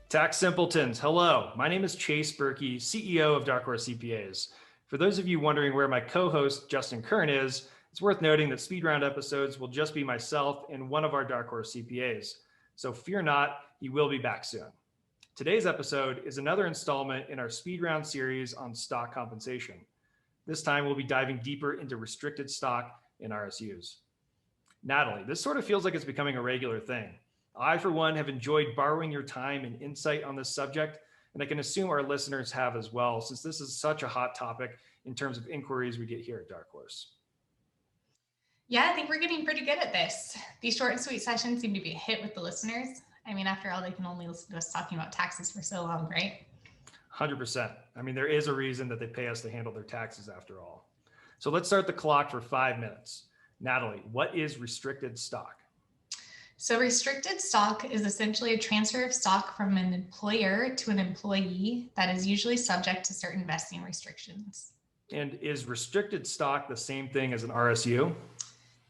Tax simpletons, hello. My name is Chase Berkey, CEO of Dark Horse CPAs. For those of you wondering where my co-host Justin Kern is, it's worth noting that speed round episodes will just be myself and one of our Dark Horse CPAs. So fear not, he will be back soon. Today's episode is another installment in our speed round series on stock compensation. This time we'll be diving deeper into restricted stock and RSUs. Natalie, this sort of feels like it's becoming a regular thing. I, for one, have enjoyed borrowing your time and insight on this subject, and I can assume our listeners have as well, since this is such a hot topic in terms of inquiries we get here at Dark Horse. Yeah, I think we're getting pretty good at this. These short and sweet sessions seem to be a hit with the listeners. I mean, after all, they can only listen to us talking about taxes for so long, right? 100%. I mean, there is a reason that they pay us to handle their taxes after all. So let's start the clock for 5 minutes. Natalie, what is restricted stock? So restricted stock is essentially a transfer of stock from an employer to an employee that is usually subject to certain vesting restrictions. And is restricted stock the same thing as an RSU?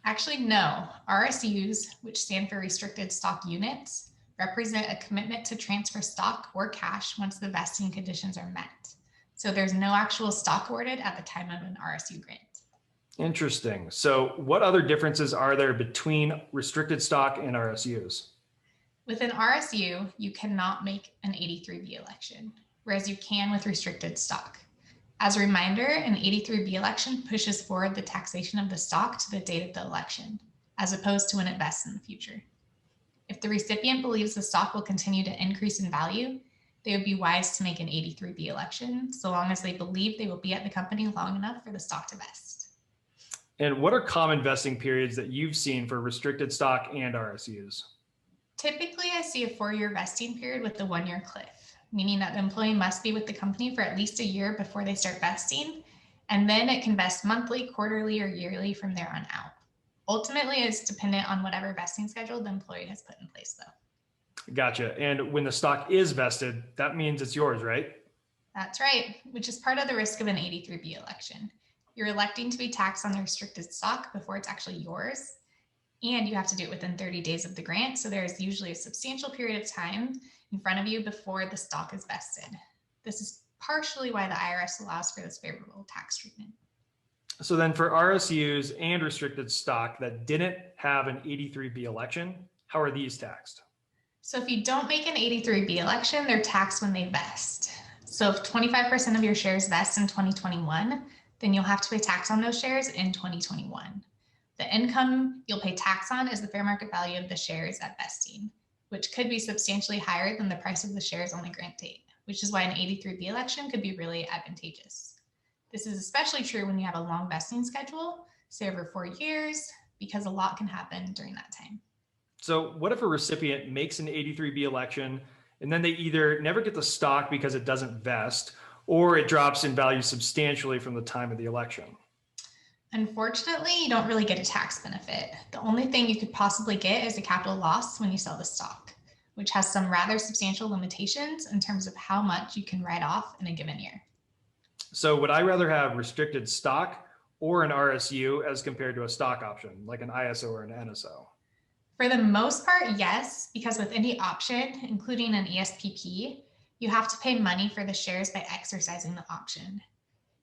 Actually, no. RSUs, which stand for restricted stock units, represent a commitment to transfer stock or cash once the vesting conditions are met. So there's no actual stock awarded at the time of an RSU grant. Interesting. So what other differences are there between restricted stock and RSUs? With an RSU, you cannot make an 83B election, whereas you can with restricted stock. As a reminder, an 83B election pushes forward the taxation of the stock to the date of the election, as opposed to when it vests in the future. If the recipient believes the stock will continue to increase in value, they would be wise to make an 83B election, so long as they believe they will be at the company long enough for the stock to vest. And what are common vesting periods that you've seen for restricted stock and RSUs? Typically, I see a 4-year vesting period with the 1-year cliff, meaning that the employee must be with the company for at least a year before they start vesting, and then it can vest monthly, quarterly, or yearly from there on out. Ultimately, it's dependent on whatever vesting schedule the employee has put in place, though. Gotcha. And when the stock is vested, that means it's yours, right? That's right, which is part of the risk of an 83B election. You're electing to be taxed on the restricted stock before it's actually yours, and you have to do it within 30 days of the grant, so there's usually a substantial period of time in front of you before the stock is vested. This is partially why the IRS allows for this favorable tax treatment. So then for RSUs and restricted stock that didn't have an 83B election, how are these taxed? So if you don't make an 83B election, they're taxed when they vest. So if 25% of your shares vest in 2021, then you'll have to pay tax on those shares in 2021. The income you'll pay tax on is the fair market value of the shares at vesting, which could be substantially higher than the price of the shares on the grant date, which is why an 83B election could be really advantageous. This is especially true when you have a long vesting schedule, say over 4 years, because a lot can happen during that time. So what if a recipient makes an 83B election and then they either never get the stock because it doesn't vest, or it drops in value substantially from the time of the election? Unfortunately, you don't really get a tax benefit. The only thing you could possibly get is a capital loss when you sell the stock, which has some rather substantial limitations in terms of how much you can write off in a given year. So would I rather have restricted stock or an RSU as compared to a stock option, like an ISO or an NSO? For the most part, yes, because with any option, including an ESPP, you have to pay money for the shares by exercising the option.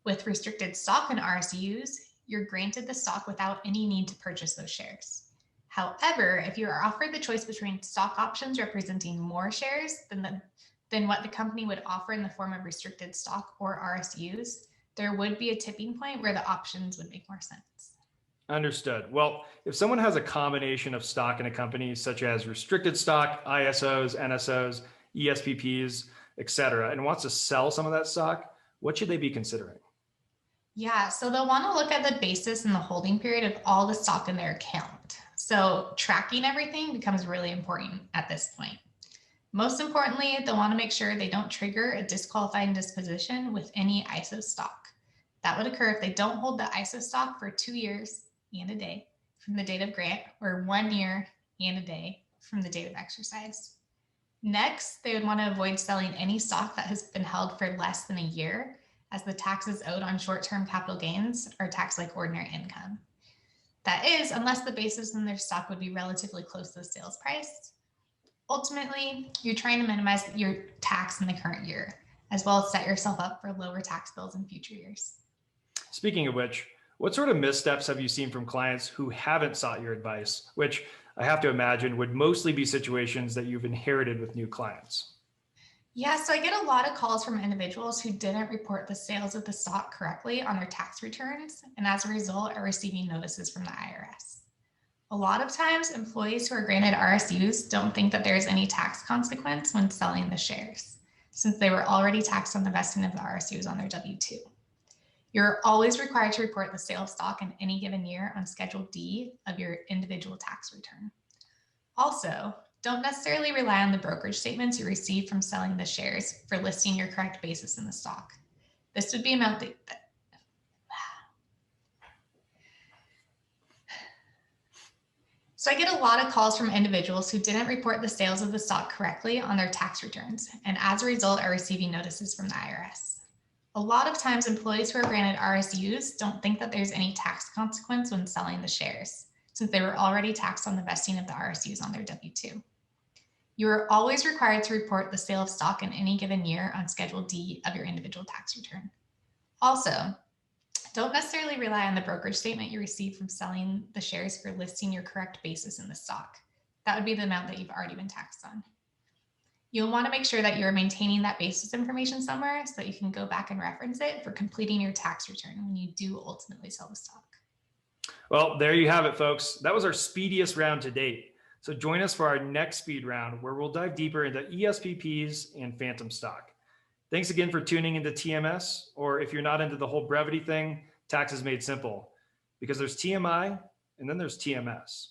With restricted stock and RSUs, you're granted the stock without any need to purchase those shares. However, if you are offered the choice between stock options representing more shares than what the company would offer in the form of restricted stock or RSUs, there would be a tipping point where the options would make more sense. Understood. Well, if someone has a combination of stock in a company, such as restricted stock, ISOs, NSOs, ESPPs, et cetera, and wants to sell some of that stock, what should they be considering? Yeah, so they'll want to look at the basis and the holding period of all the stock in their account. So tracking everything becomes really important at this point. Most importantly, they'll want to make sure they don't trigger a disqualifying disposition with any ISO stock. That would occur if they don't hold the ISO stock for 2 years and a day from the date of grant, or 1 year and a day from the date of exercise. Next, they would want to avoid selling any stock that has been held for less than a year, as the taxes owed on short-term capital gains are taxed like ordinary income. That is, unless the basis in their stock would be relatively close to the sales price. Ultimately, you're trying to minimize your tax in the current year, as well as set yourself up for lower tax bills in future years. Speaking of which, what sort of missteps have you seen from clients who haven't sought your advice, which I have to imagine would mostly be situations that you've inherited with new clients? Yeah, so I get a lot of calls from individuals who didn't report the sales of the stock correctly on their tax returns, and as a result, are receiving notices from the IRS. A lot of times, employees who are granted RSUs don't think that there's any tax consequence when selling the shares, since they were already taxed on the vesting of the RSUs on their W 2. You're always required to report the sale of stock in any given year on Schedule D of your individual tax return. Also, don't necessarily rely on the brokerage statements you receive from selling the shares for listing your correct basis in the stock. This would be amount that So I get a lot of calls from individuals who didn't report the sales of the stock correctly on their tax returns, and as a result are receiving notices from the IRS. A lot of times employees who are granted RSUs don't think that there's any tax consequence when selling the shares, since they were already taxed on the vesting of the RSUs on their W-2. You are always required to report the sale of stock in any given year on Schedule D of your individual tax return. Also, don't necessarily rely on the brokerage statement you receive from selling the shares for listing your correct basis in the stock. That would be the amount that you've already been taxed on. You'll want to make sure that you're maintaining that basis information somewhere so that you can go back and reference it for completing your tax return when you do ultimately sell the stock. Well, there you have it, folks. That was our speediest round to date. So join us for our next speed round where we'll dive deeper into ESPPs and phantom stock. Thanks again for tuning into TMS, or if you're not into the whole brevity thing, Taxes Made Simple, because there's TMI and then there's TMS.